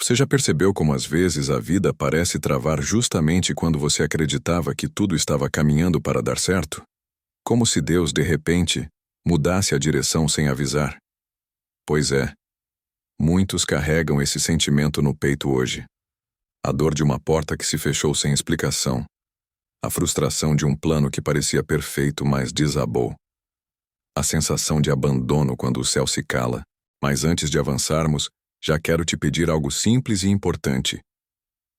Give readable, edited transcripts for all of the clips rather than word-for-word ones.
Você já percebeu como às vezes a vida parece travar justamente quando você acreditava que tudo estava caminhando para dar certo? Como se Deus, de repente, mudasse a direção sem avisar? Pois é, muitos carregam esse sentimento no peito hoje. A dor de uma porta que se fechou sem explicação. A frustração de um plano que parecia perfeito, mas desabou. A sensação de abandono quando o céu se cala. Mas antes de avançarmos, já quero te pedir algo simples e importante.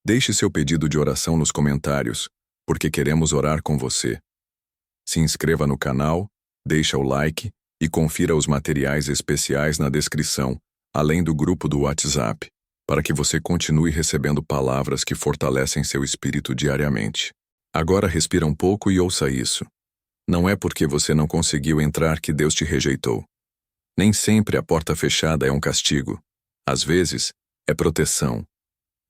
Deixe seu pedido de oração nos comentários, porque queremos orar com você. Se inscreva no canal, deixa o like e confira os materiais especiais na descrição, além do grupo do WhatsApp, para que você continue recebendo palavras que fortalecem seu espírito diariamente. Agora respira um pouco e ouça isso. Não é porque você não conseguiu entrar que Deus te rejeitou. Nem sempre a porta fechada é um castigo. Às vezes, é proteção.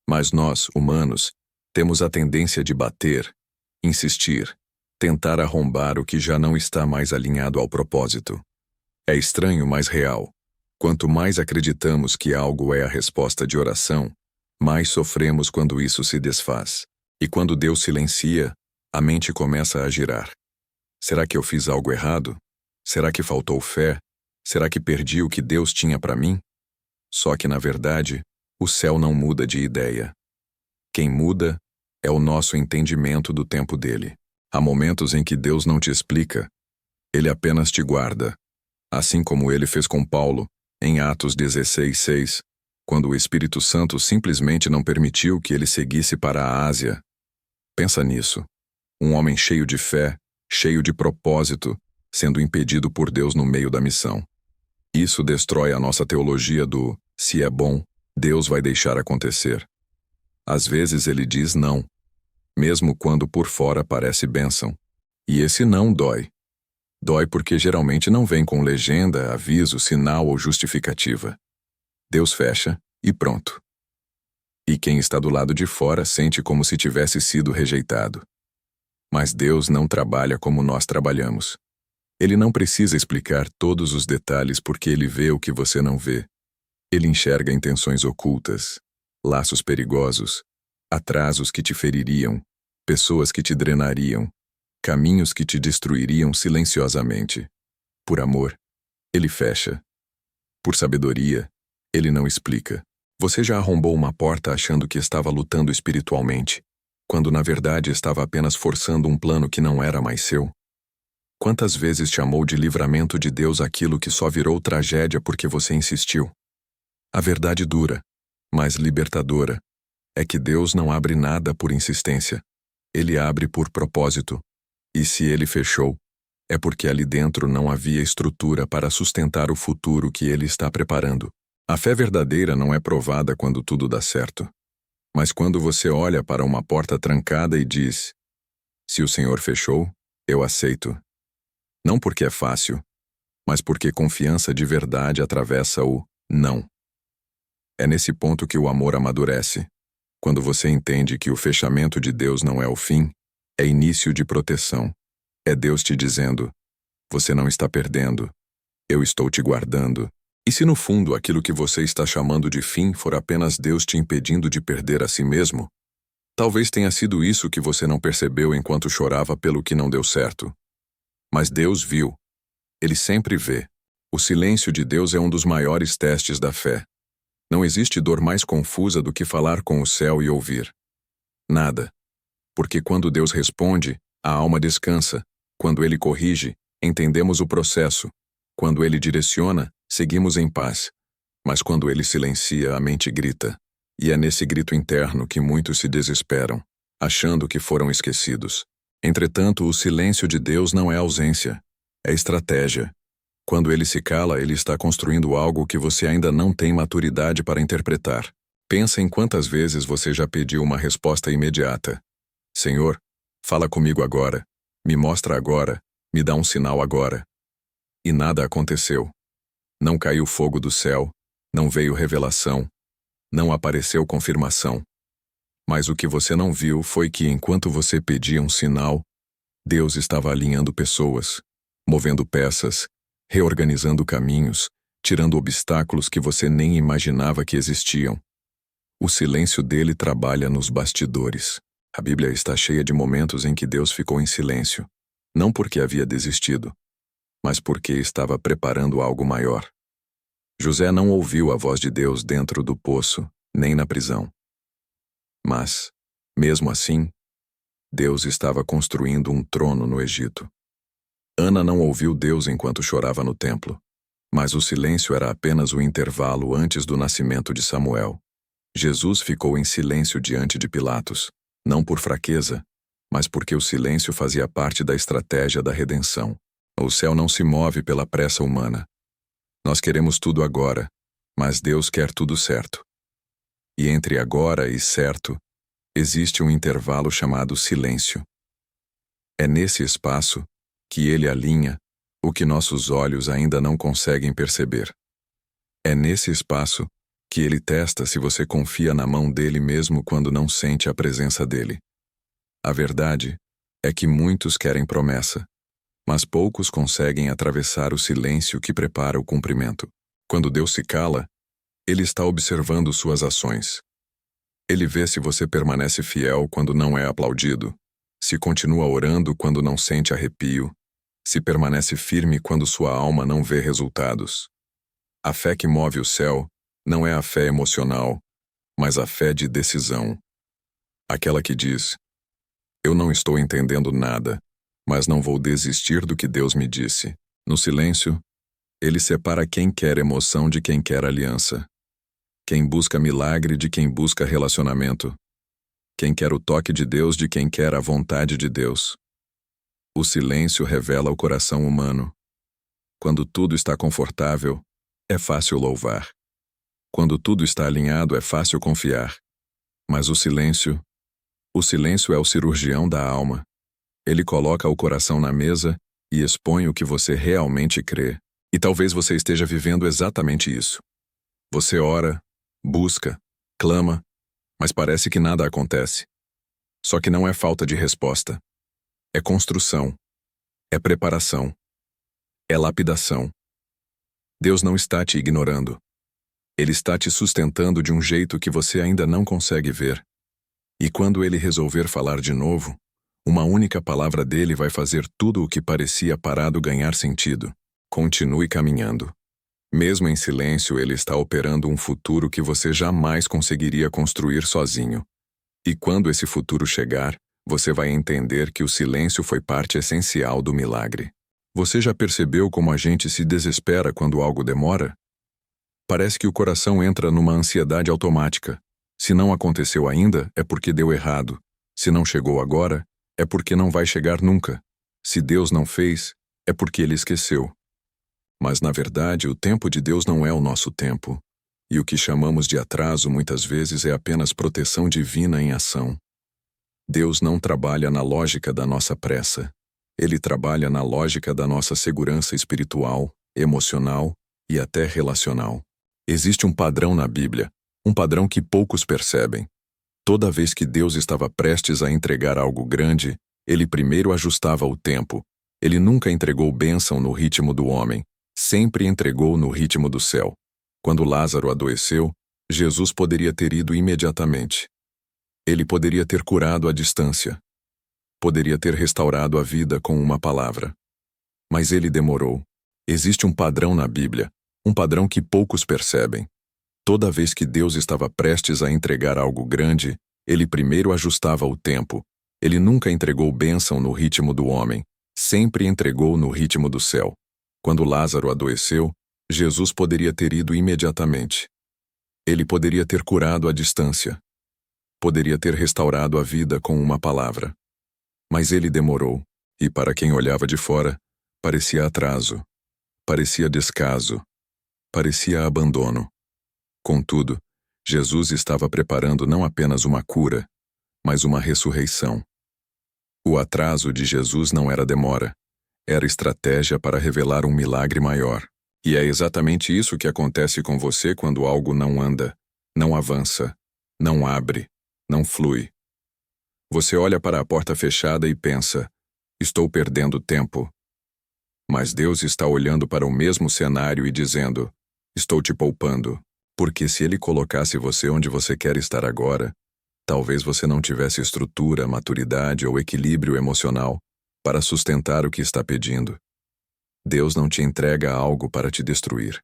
Mas nós, humanos, temos a tendência de bater, insistir, tentar arrombar o que já não está mais alinhado ao propósito. É estranho, mas real. Quanto mais acreditamos que algo é a resposta de oração, mais sofremos quando isso se desfaz. E quando Deus silencia, a mente começa a girar. Será que eu fiz algo errado? Será que faltou fé? Será que perdi o que Deus tinha para mim? Só que, na verdade, o céu não muda de ideia. Quem muda é o nosso entendimento do tempo dele. Há momentos em que Deus não te explica. Ele apenas te guarda. Assim como ele fez com Paulo, em Atos 16:6, quando o Espírito Santo simplesmente não permitiu que ele seguisse para a Ásia. Pensa nisso. Um homem cheio de fé, cheio de propósito, sendo impedido por Deus no meio da missão. Isso destrói a nossa teologia do se é bom, Deus vai deixar acontecer. Às vezes ele diz não, mesmo quando por fora parece bênção. E esse não dói. Dói porque geralmente não vem com legenda, aviso, sinal ou justificativa. Deus fecha e pronto. E quem está do lado de fora sente como se tivesse sido rejeitado. Mas Deus não trabalha como nós trabalhamos. Ele não precisa explicar todos os detalhes porque ele vê o que você não vê. Ele enxerga intenções ocultas, laços perigosos, atrasos que te feririam, pessoas que te drenariam, caminhos que te destruiriam silenciosamente. Por amor, ele fecha. Por sabedoria, ele não explica. Você já arrombou uma porta achando que estava lutando espiritualmente, quando na verdade estava apenas forçando um plano que não era mais seu? Quantas vezes chamou de livramento de Deus aquilo que só virou tragédia porque você insistiu? A verdade dura, mas libertadora, é que Deus não abre nada por insistência. Ele abre por propósito. E se ele fechou, é porque ali dentro não havia estrutura para sustentar o futuro que ele está preparando. A fé verdadeira não é provada quando tudo dá certo. Mas quando você olha para uma porta trancada e diz: se o Senhor fechou, eu aceito. Não porque é fácil, mas porque confiança de verdade atravessa o não. É nesse ponto que o amor amadurece. Quando você entende que o fechamento de Deus não é o fim, é início de proteção. É Deus te dizendo: você não está perdendo, eu estou te guardando. E se no fundo aquilo que você está chamando de fim for apenas Deus te impedindo de perder a si mesmo? Talvez tenha sido isso que você não percebeu enquanto chorava pelo que não deu certo. Mas Deus viu. Ele sempre vê. O silêncio de Deus é um dos maiores testes da fé. Não existe dor mais confusa do que falar com o céu e ouvir nada. Porque quando Deus responde, a alma descansa. Quando ele corrige, entendemos o processo. Quando ele direciona, seguimos em paz. Mas quando ele silencia, a mente grita. E é nesse grito interno que muitos se desesperam, achando que foram esquecidos. Entretanto, o silêncio de Deus não é ausência, é estratégia. Quando ele se cala, ele está construindo algo que você ainda não tem maturidade para interpretar. Pensa em quantas vezes você já pediu uma resposta imediata. Senhor, fala comigo agora, me mostra agora, me dá um sinal agora. E nada aconteceu. Não caiu fogo do céu, não veio revelação, não apareceu confirmação. Mas o que você não viu foi que enquanto você pedia um sinal, Deus estava alinhando pessoas, movendo peças, reorganizando caminhos, tirando obstáculos que você nem imaginava que existiam. O silêncio dele trabalha nos bastidores. A Bíblia está cheia de momentos em que Deus ficou em silêncio, não porque havia desistido, mas porque estava preparando algo maior. José não ouviu a voz de Deus dentro do poço, nem na prisão. Mas, mesmo assim, Deus estava construindo um trono no Egito. Ana não ouviu Deus enquanto chorava no templo, mas o silêncio era apenas o intervalo antes do nascimento de Samuel. Jesus ficou em silêncio diante de Pilatos, não por fraqueza, mas porque o silêncio fazia parte da estratégia da redenção. O céu não se move pela pressa humana. Nós queremos tudo agora, mas Deus quer tudo certo. E entre agora e certo, existe um intervalo chamado silêncio. É nesse espaço que ele alinha o que nossos olhos ainda não conseguem perceber. É nesse espaço que ele testa se você confia na mão dele mesmo quando não sente a presença dele. A verdade é que muitos querem promessa, mas poucos conseguem atravessar o silêncio que prepara o cumprimento. Quando Deus se cala, ele está observando suas ações. Ele vê se você permanece fiel quando não é aplaudido, se continua orando quando não sente arrepio, se permanece firme quando sua alma não vê resultados. A fé que move o céu não é a fé emocional, mas a fé de decisão. Aquela que diz: eu não estou entendendo nada, mas não vou desistir do que Deus me disse. No silêncio, ele separa quem quer emoção de quem quer aliança. Quem busca milagre de quem busca relacionamento. Quem quer o toque de Deus de quem quer a vontade de Deus. O silêncio revela o coração humano. Quando tudo está confortável, é fácil louvar. Quando tudo está alinhado, é fácil confiar. Mas o silêncio é o cirurgião da alma. Ele coloca o coração na mesa e expõe o que você realmente crê. E talvez você esteja vivendo exatamente isso. Você ora, busca, clama, mas parece que nada acontece. Só que não é falta de resposta. É construção. É preparação. É lapidação. Deus não está te ignorando. Ele está te sustentando de um jeito que você ainda não consegue ver. E quando ele resolver falar de novo, uma única palavra dele vai fazer tudo o que parecia parado ganhar sentido. Continue caminhando. Mesmo em silêncio, ele está operando um futuro que você jamais conseguiria construir sozinho. E quando esse futuro chegar, você vai entender que o silêncio foi parte essencial do milagre. Você já percebeu como a gente se desespera quando algo demora? Parece que o coração entra numa ansiedade automática. Se não aconteceu ainda, é porque deu errado. Se não chegou agora, é porque não vai chegar nunca. Se Deus não fez, é porque ele esqueceu. Mas, na verdade, o tempo de Deus não é o nosso tempo. E o que chamamos de atraso muitas vezes é apenas proteção divina em ação. Deus não trabalha na lógica da nossa pressa. Ele trabalha na lógica da nossa segurança espiritual, emocional e até relacional. Existe um padrão na Bíblia, um padrão que poucos percebem. Toda vez que Deus estava prestes a entregar algo grande, ele primeiro ajustava o tempo. Ele nunca entregou bênção no ritmo do homem, sempre entregou no ritmo do céu. Quando Lázaro adoeceu, Jesus poderia ter ido imediatamente. Ele poderia ter curado à distância. Poderia ter restaurado a vida com uma palavra. Mas ele demorou. Existe um padrão na Bíblia, um padrão que poucos percebem. Toda vez que Deus estava prestes a entregar algo grande, ele primeiro ajustava o tempo. Ele nunca entregou bênção no ritmo do homem, sempre entregou no ritmo do céu. Quando Lázaro adoeceu, Jesus poderia ter ido imediatamente. Ele poderia ter curado à distância. Poderia ter restaurado a vida com uma palavra. Mas ele demorou, e para quem olhava de fora, parecia atraso, parecia descaso, parecia abandono. Contudo, Jesus estava preparando não apenas uma cura, mas uma ressurreição. O atraso de Jesus não era demora, era estratégia para revelar um milagre maior. E é exatamente isso que acontece com você quando algo não anda, não avança, não abre, não flui. Você olha para a porta fechada e pensa: estou perdendo tempo. Mas Deus está olhando para o mesmo cenário e dizendo: estou te poupando. Porque se ele colocasse você onde você quer estar agora, talvez você não tivesse estrutura, maturidade ou equilíbrio emocional para sustentar o que está pedindo. Deus não te entrega algo para te destruir.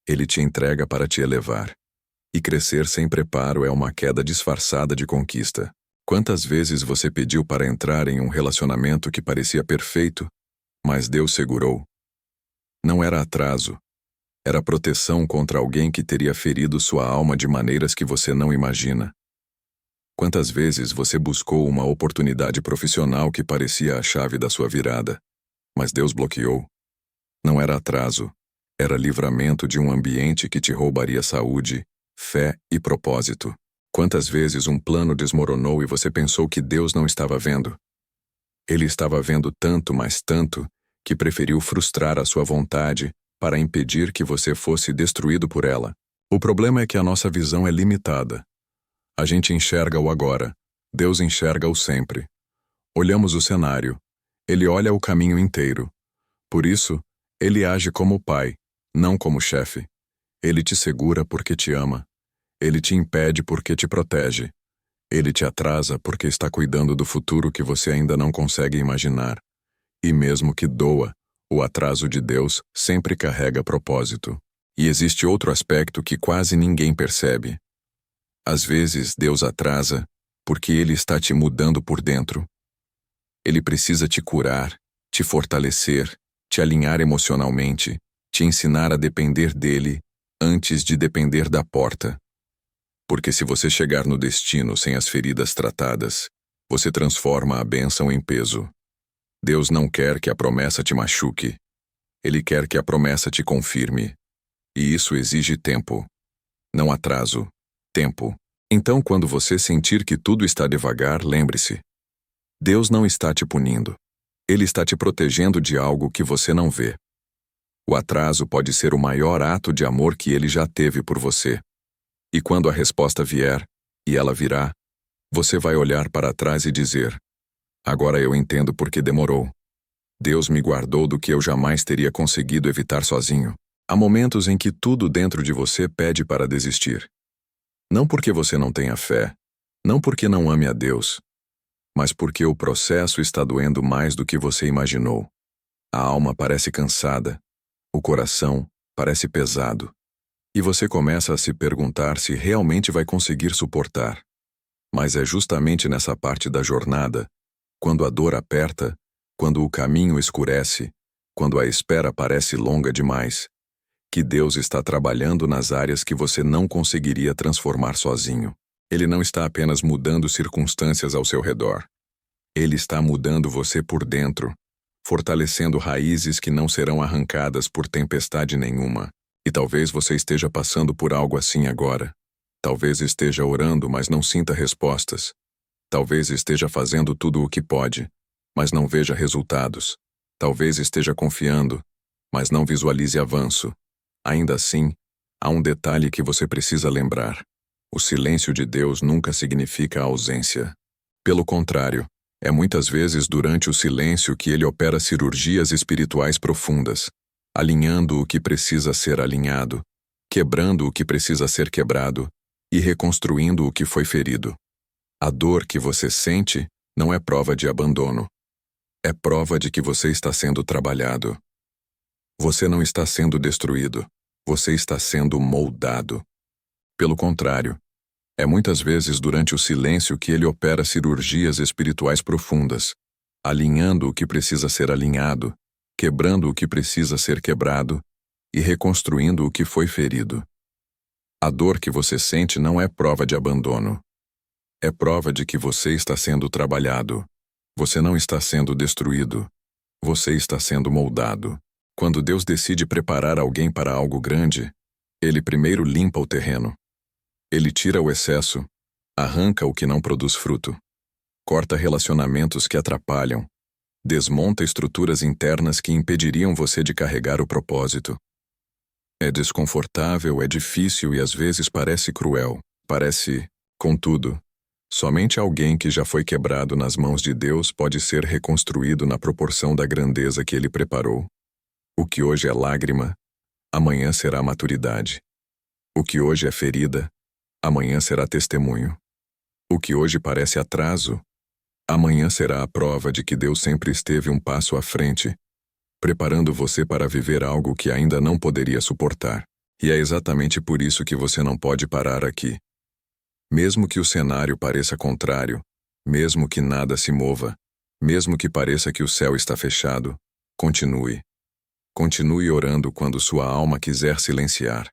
Ele te entrega para te elevar. E crescer sem preparo é uma queda disfarçada de conquista. Quantas vezes você pediu para entrar em um relacionamento que parecia perfeito, mas Deus segurou? Não era atraso. Era proteção contra alguém que teria ferido sua alma de maneiras que você não imagina. Quantas vezes você buscou uma oportunidade profissional que parecia a chave da sua virada, mas Deus bloqueou? Não era atraso. Era livramento de um ambiente que te roubaria saúde, fé e propósito. Quantas vezes um plano desmoronou e você pensou que Deus não estava vendo? Ele estava vendo tanto, mas tanto, que preferiu frustrar a sua vontade para impedir que você fosse destruído por ela. O problema é que a nossa visão é limitada. A gente enxerga o agora, Deus enxerga o sempre. Olhamos o cenário, Ele olha o caminho inteiro. Por isso, Ele age como pai, não como chefe. Ele te segura porque te ama. Ele te impede porque te protege. Ele te atrasa porque está cuidando do futuro que você ainda não consegue imaginar. E mesmo que doa, o atraso de Deus sempre carrega propósito. E existe outro aspecto que quase ninguém percebe. Às vezes, Deus atrasa porque Ele está te mudando por dentro. Ele precisa te curar, te fortalecer, te alinhar emocionalmente, te ensinar a depender dele antes de depender da porta. Porque se você chegar no destino sem as feridas tratadas, você transforma a bênção em peso. Deus não quer que a promessa te machuque. Ele quer que a promessa te confirme. E isso exige tempo. Não atraso. Tempo. Então, quando você sentir que tudo está devagar, lembre-se. Deus não está te punindo. Ele está te protegendo de algo que você não vê. O atraso pode ser o maior ato de amor que ele já teve por você. E quando a resposta vier, e ela virá, você vai olhar para trás e dizer: agora eu entendo por que demorou. Deus me guardou do que eu jamais teria conseguido evitar sozinho. Há momentos em que tudo dentro de você pede para desistir. Não porque você não tenha fé, não porque não ame a Deus, mas porque o processo está doendo mais do que você imaginou. A alma parece cansada, o coração parece pesado, e você começa a se perguntar se realmente vai conseguir suportar. Mas é justamente nessa parte da jornada, quando a dor aperta, quando o caminho escurece, quando a espera parece longa demais, que Deus está trabalhando nas áreas que você não conseguiria transformar sozinho. Ele não está apenas mudando circunstâncias ao seu redor. Ele está mudando você por dentro, fortalecendo raízes que não serão arrancadas por tempestade nenhuma. E talvez você esteja passando por algo assim agora. Talvez esteja orando, mas não sinta respostas. Talvez esteja fazendo tudo o que pode, mas não veja resultados. Talvez esteja confiando, mas não visualize avanço. Ainda assim, há um detalhe que você precisa lembrar. O silêncio de Deus nunca significa ausência. Pelo contrário, é muitas vezes durante o silêncio que ele opera cirurgias espirituais profundas, alinhando o que precisa ser alinhado, quebrando o que precisa ser quebrado e reconstruindo o que foi ferido. A dor que você sente não é prova de abandono. É prova de que você está sendo trabalhado. Você não está sendo destruído. Você está sendo moldado. Pelo contrário, é muitas vezes durante o silêncio que ele opera cirurgias espirituais profundas, alinhando o que precisa ser alinhado, quebrando o que precisa ser quebrado e reconstruindo o que foi ferido. A dor que você sente não é prova de abandono. É prova de que você está sendo trabalhado. Você não está sendo destruído. Você está sendo moldado. Quando Deus decide preparar alguém para algo grande, Ele primeiro limpa o terreno. Ele tira o excesso, arranca o que não produz fruto, corta relacionamentos que atrapalham, desmonta estruturas internas que impediriam você de carregar o propósito. É desconfortável, é difícil e às vezes parece cruel. Contudo, somente alguém que já foi quebrado nas mãos de Deus pode ser reconstruído na proporção da grandeza que Ele preparou. O que hoje é lágrima, amanhã será maturidade. O que hoje é ferida, amanhã será testemunho. O que hoje parece atraso, amanhã será a prova de que Deus sempre esteve um passo à frente, preparando você para viver algo que ainda não poderia suportar. E é exatamente por isso que você não pode parar aqui. Mesmo que o cenário pareça contrário, mesmo que nada se mova, mesmo que pareça que o céu está fechado, continue. Continue orando quando sua alma quiser silenciar.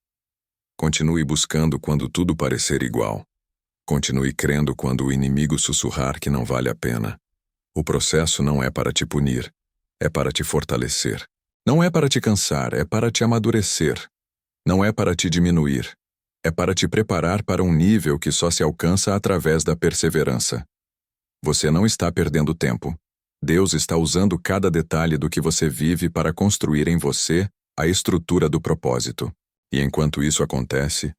Continue buscando quando tudo parecer igual. Continue crendo quando o inimigo sussurrar que não vale a pena. O processo não é para te punir, é para te fortalecer. Não é para te cansar, é para te amadurecer. Não é para te diminuir, é para te preparar para um nível que só se alcança através da perseverança. Você não está perdendo tempo. Deus está usando cada detalhe do que você vive para construir em você a estrutura do propósito. E enquanto isso acontece,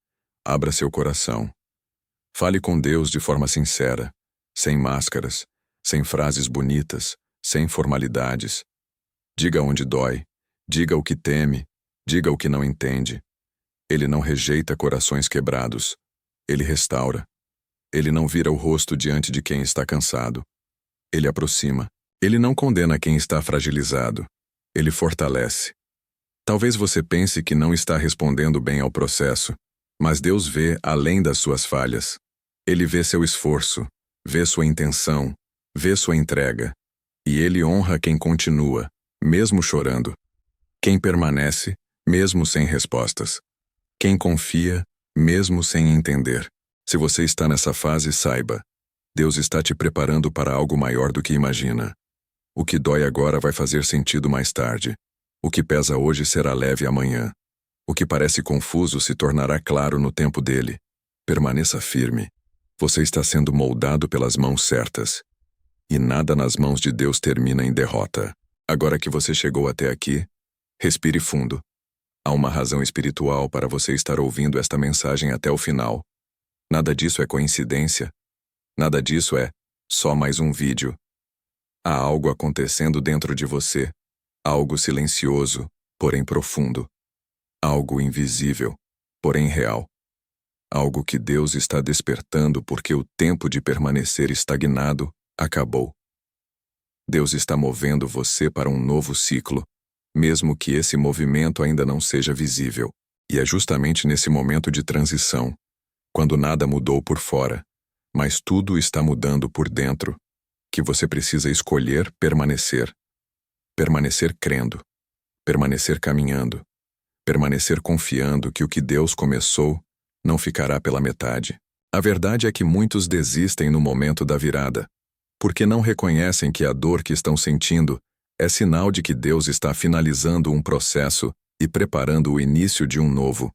abra seu coração. Fale com Deus de forma sincera, sem máscaras, sem frases bonitas, sem formalidades. Diga onde dói, diga o que teme, diga o que não entende. Ele não rejeita corações quebrados. Ele restaura. Ele não vira o rosto diante de quem está cansado. Ele aproxima. Ele não condena quem está fragilizado. Ele fortalece. Talvez você pense que não está respondendo bem ao processo, mas Deus vê além das suas falhas. Ele vê seu esforço, vê sua intenção, vê sua entrega. E Ele honra quem continua, mesmo chorando. Quem permanece, mesmo sem respostas. Quem confia, mesmo sem entender. Se você está nessa fase, saiba. Deus está te preparando para algo maior do que imagina. O que dói agora vai fazer sentido mais tarde. O que pesa hoje será leve amanhã. O que parece confuso se tornará claro no tempo dele. Permaneça firme. Você está sendo moldado pelas mãos certas. E nada nas mãos de Deus termina em derrota. Agora que você chegou até aqui, respire fundo. Há uma razão espiritual para você estar ouvindo esta mensagem até o final. Nada disso é coincidência. Nada disso é só mais um vídeo. Há algo acontecendo dentro de você. Algo silencioso, porém profundo. Algo invisível, porém real. Algo que Deus está despertando porque o tempo de permanecer estagnado acabou. Deus está movendo você para um novo ciclo, mesmo que esse movimento ainda não seja visível. E é justamente nesse momento de transição, quando nada mudou por fora, mas tudo está mudando por dentro, que você precisa escolher permanecer. Permanecer crendo, permanecer caminhando, permanecer confiando que o que Deus começou não ficará pela metade. A verdade é que muitos desistem no momento da virada, porque não reconhecem que a dor que estão sentindo é sinal de que Deus está finalizando um processo e preparando o início de um novo.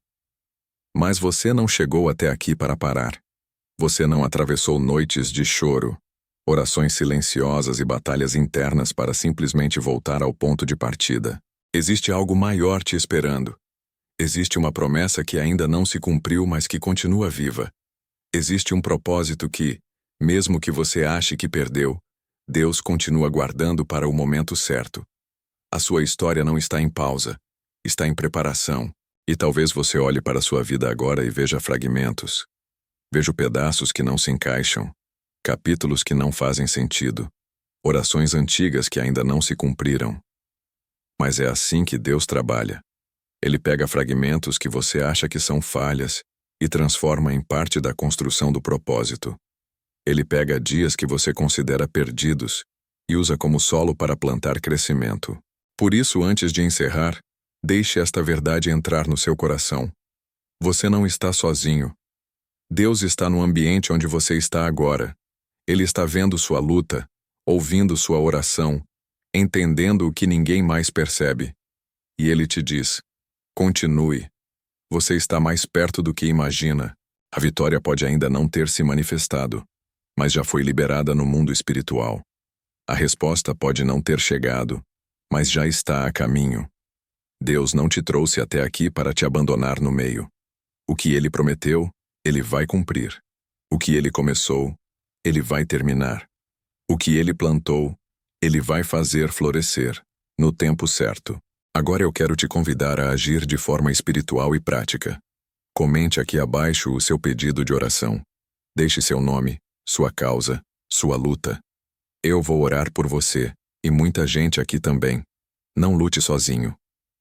Mas você não chegou até aqui para parar. Você não atravessou noites de choro, orações silenciosas e batalhas internas para simplesmente voltar ao ponto de partida. Existe algo maior te esperando. Existe uma promessa que ainda não se cumpriu, mas que continua viva. Existe um propósito que, mesmo que você ache que perdeu, Deus continua guardando para o momento certo. A sua história não está em pausa, está em preparação. E talvez você olhe para a sua vida agora e veja fragmentos. Veja pedaços que não se encaixam, capítulos que não fazem sentido, orações antigas que ainda não se cumpriram. Mas é assim que Deus trabalha. Ele pega fragmentos que você acha que são falhas e transforma em parte da construção do propósito. Ele pega dias que você considera perdidos e usa como solo para plantar crescimento. Por isso, antes de encerrar, deixe esta verdade entrar no seu coração. Você não está sozinho. Deus está no ambiente onde você está agora. Ele está vendo sua luta, ouvindo sua oração, entendendo o que ninguém mais percebe. E Ele te diz: continue. Você está mais perto do que imagina. A vitória pode ainda não ter se manifestado, mas já foi liberada no mundo espiritual. A resposta pode não ter chegado, mas já está a caminho. Deus não te trouxe até aqui para te abandonar no meio. O que Ele prometeu, Ele vai cumprir. O que Ele começou, Ele vai terminar. O que Ele plantou, Ele vai fazer florescer, no tempo certo. Agora eu quero te convidar a agir de forma espiritual e prática. Comente aqui abaixo o seu pedido de oração. Deixe seu nome, sua causa, sua luta. Eu vou orar por você, e muita gente aqui também. Não lute sozinho.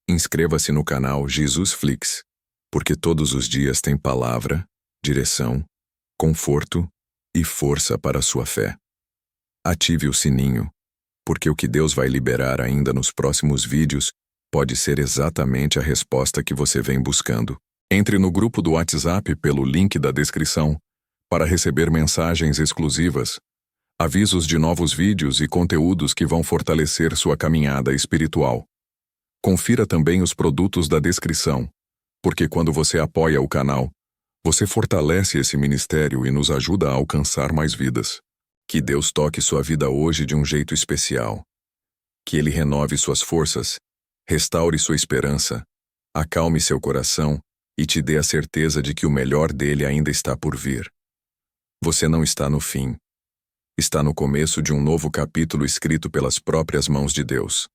Inscreva-se no canal Jesus Flix, porque todos os dias tem palavra, direção, conforto e força para a sua fé. Ative o sininho, porque o que Deus vai liberar ainda nos próximos vídeos pode ser exatamente a resposta que você vem buscando. Entre no grupo do WhatsApp pelo link da descrição para receber mensagens exclusivas, avisos de novos vídeos e conteúdos que vão fortalecer sua caminhada espiritual. Confira também os produtos da descrição, porque quando você apoia o canal, você fortalece esse ministério e nos ajuda a alcançar mais vidas. Que Deus toque sua vida hoje de um jeito especial. Que Ele renove suas forças, restaure sua esperança, acalme seu coração e te dê a certeza de que o melhor dele ainda está por vir. Você não está no fim. Está no começo de um novo capítulo escrito pelas próprias mãos de Deus.